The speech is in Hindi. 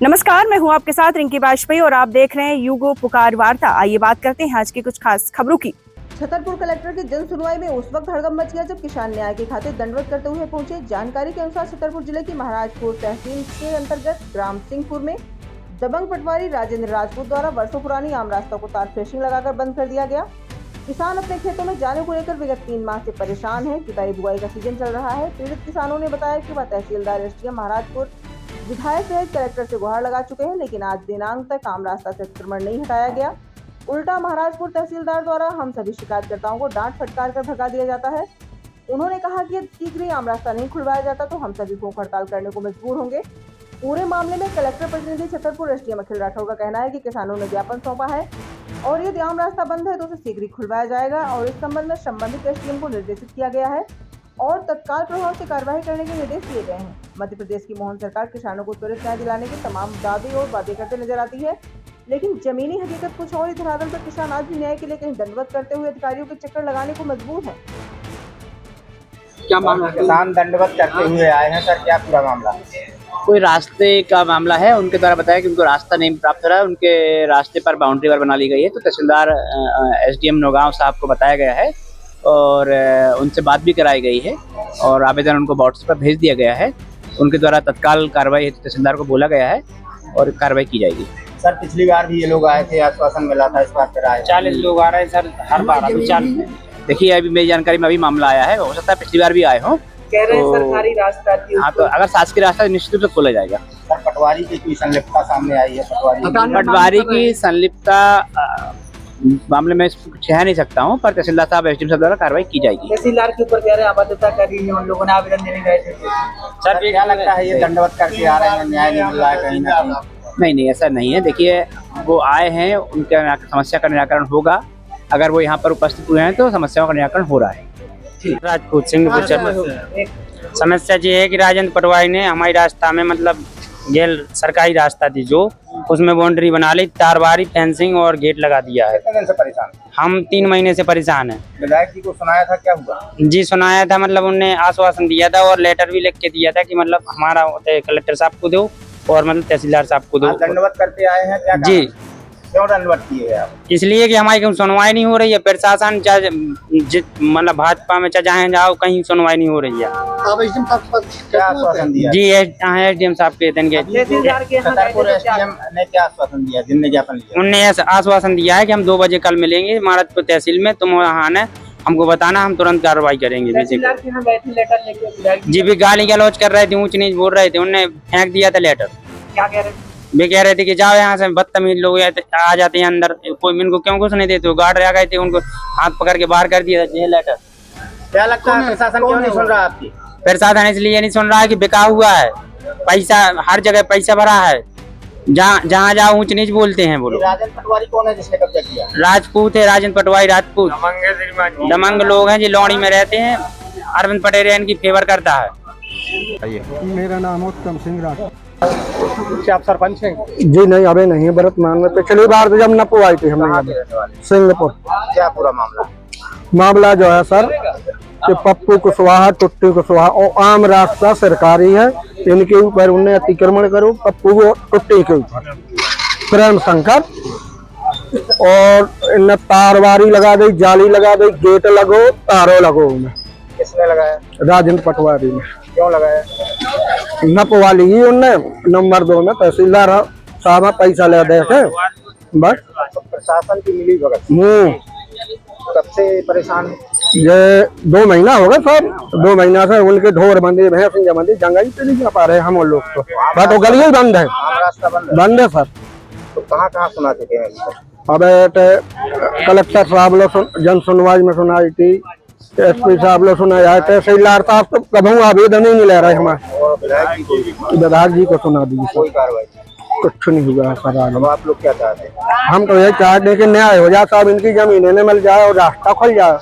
नमस्कार, मैं हूं आपके साथ रिंकी वाजपेयी और आप देख रहे हैं युगो पुकार वार्ता। आइए बात करते हैं आज की कुछ खास खबरों की। छतरपुर कलेक्टर की जन सुनवाई में उस वक्त हड़कंप मच गया जब किसान न्याय के खातिर दंडवत करते हुए पहुंचे। जानकारी के अनुसार छतरपुर जिले की महाराजपुर तहसील के अंतर्गत ग्राम सिंहपुर में दबंग पटवारी राजेंद्र राजपूत द्वारा वर्षों पुरानी आम रास्ता को तार फेंसिंग लगाकर बंद कर दिया गया। किसान अपने खेतों में जाने को लेकर विगत 3 माह से परेशान है। जुताई बुआई का सीजन चल रहा है। पीड़ित किसानों ने बताया कि वह तहसीलदार एसडीएम महाराजपुर विधायक सहित कलेक्टर से गुहार लगा चुके हैं, लेकिन आज दिनांक तक आम रास्ता से अतिक्रमण नहीं हटाया गया। उल्टा महाराजपुर तहसीलदार द्वारा हम सभी शिकायतकर्ताओं को डांट फटकार कर भगा दिया जाता है। उन्होंने कहा कि यदि शीघ्र ही आम रास्ता नहीं खुलवाया जाता तो हम सभी भूख हड़ताल करने को मजबूर होंगे। पूरे मामले में कलेक्टर प्रतिनिधि छतरपुर एसडीएम अखिल राठौर का कहना है कि किसानों ने ज्ञापन सौंपा है और यदि आम रास्ता बंद है तो उसे शीघ्र ही खुलवाया जाएगा और इस संबंध में संबंधित एसडीएम को निर्देशित किया गया है और तत्काल प्रभाव से कार्रवाई करने के निर्देश दिए गए हैं। मध्य प्रदेश की मोहन सरकार किसानों को त्वरित न्याय दिलाने के तमाम दावे और वादे करते नजर आती है, लेकिन जमीनी हकीकत कुछ और। इस धरातल पर किसान आज भी न्याय के लिए कहीं दंडवत करते हुए अधिकारियों के चक्कर लगाने को मजबूर है। क्या मामला? किसान दंडवत करते हुए आए हैं सर, क्या पूरा मामला? कोई रास्ते का मामला है। उनके द्वारा बताया कि उनको रास्ता नहीं प्राप्त हो रहा है, उनके रास्ते पर बाउंड्री वाल बना ली गई है। तो तहसीलदार एसडीएम नौगांव साहब को बताया गया है और उनसे बात भी कराई गई है और आवेदन उनको व्हाट्सएप पर भेज दिया गया है। उनके द्वारा तत्काल कार्रवाई तहसीलदार को बोला गया है और कार्रवाई की जाएगी। सर पिछली बार भी ये लोग आए थे, आश्वासन मिला था, इस बार फिर आए 40 लोग आ रहे हैं सर, हर बार अभी 40। देखिए अभी मेरी जानकारी में अभी मामला आया है, हो सकता है पिछली बार भी आए हों। कह रहे हैं सरकारी रास्ता। हाँ, तो अगर शासकीय रास्ता निश्चित रूप से खोला जाएगा। सर पटवारी की कोई संलिप्तता सामने आई है? पटवारी की संलिप्तता मामले में कुछ कह नहीं सकता हूँ, पर तहसीलदार साहब एसडीएम साहब द्वारा कार्रवाई की जाएगी। तहसीलदार के ऊपर कह रहे हैं अबाध्यता करी है, उन लोगों ने आवेदन देने गए थे। सर क्या लगता है ये दंडवत करके आ रहे हैं, न्याय नहीं मिल रहा है कहीं ना कहीं? नहीं, ऐसा नहीं है। देखिए वो आए हैं, उनके समस्या का निराकरण होगा। अगर वो यहाँ पर उपस्थित हुए हैं तो समस्याओं का निराकरण हो रहा है। राजपूत सिंह समस्या ये है कि राजेंद्र पटवारी ने हमारी रास्ता में मतलब गैर सरकारी रास्ता थी जो, उसमें बाउंड्री बना ली, तारबारी फेंसिंग और गेट लगा दिया है। कितने दिन से परेशान? हम 3 महीने से परेशान हैं। विधायक जी को सुनाया था, क्या हुआ? जी सुनाया था, मतलब उनने आश्वासन दिया था और लेटर भी लिख के दिया था कि मतलब हमारा कलेक्टर साहब को दो और मतलब तहसीलदार साहब को दो। दंडवत करते आए हैं क्या? जी क्यों दंडवत किए आप? इसलिए कि हमारी कहीं सुनवाई नहीं हो रही है। प्रशासन चाहे मतलब भाजपा में चाहे जाओ, कहीं सुनवाई नहीं हो रही है। क्या आश्वासन दिया? जी एसडीएम साहब के दिन के छतरपुर एसडीएम ने क्या आश्वासन दिया जिनने ज्ञापन लिया? उनने आश्वासन दिया है कि हम 2 बजे कल मिलेंगे महाराजपुर तहसील में, तुम वहाँ आना, हमको बताना, हम तुरंत कार्रवाई करेंगे। जी भी गाली गलौज कर रहे थे, ऊंच नीच बोल रहे थे, उनने फेंक दिया था लेटर। क्या कह रहे थे? वे कह रहे थे कि जाओ यहाँ से, बदतमीज लोग आ जाते हैं अंदर, कोई इनको क्यों कुछ नहीं देते। गार्ड आ गए थे, उनको हाथ पकड़ के बाहर कर दिया था ये लेटर। क्या लगता है प्रशासन क्यों नहीं सुन रहा आपकी? प्रशासन इसलिए नहीं सुन रहा है कि बिका हुआ है, पैसा हर जगह पैसा भरा है, जहाँ जाओ ऊंच नीच बोलते हैं वो लोग। राजेंद्र पटवारी कौन है जिसने कब्जा किया? राजपूत है, राजेंद्र पटवारी राजपूत दमंग लोग हैं, जो लौड़ी में रहते हैं। अरविंद पटेल इनकी फेवर करता है। मेरा नाम उत्तम सिंह राठौर। आप सरपंच हैं? जी नहीं, अभी नहीं है। वर्तमान में पिछली बार जब नपो आई थी हमने सिंहपुर। क्या पूरा मामला? मामला जो है सर कि पप्पू कुशवाहा, टुट्टी कुशवाहा और आम रास्ता सरकारी है, इनके ऊपर उन्हें अतिक्रमण करो। पप्पू को टुट्टी के ऊपर प्रेम शंकर और इन्हें तारवारी लगा दी, जाली लगा दी, गेट लगो, तारो लगो। उन्हें किसने लगाया? राजेंद्र पटवारी ने। क्यों लगाया? नपवा ली उनने। नंबर 2 में तहसीलदार साहब पैसा ले दे के बस। प्रशासन की मिली भगत कब से परेशान है? ये 2 महीना हो गया सर। 2 महीना से उनके ढोर बंदी, भैंस बंदी, जंगल पे नहीं जा पा रहे हम लोग तो। बट वो गली बंद है, रास्ता बंद है सर। तो कहाँ सुना चुके हैं? अब कलेक्टर साहब लोग जन सुनवाई में सुनाई थी, एसपी साहब लोग सुनाया है, तहसीलदार साहब तो कभी आवेदन ही नहीं ले रहे हमारे। विधायक जी को सुना दी, कोई कार्रवाई कुछ नहीं हुआ सर। अब आप लोग क्या चाहते हैं? हम तो ये चाहते हैं कि न्याय हो जाए साहब, इनकी जमीन इन्हें मिल जाए और रास्ता खुल जाए।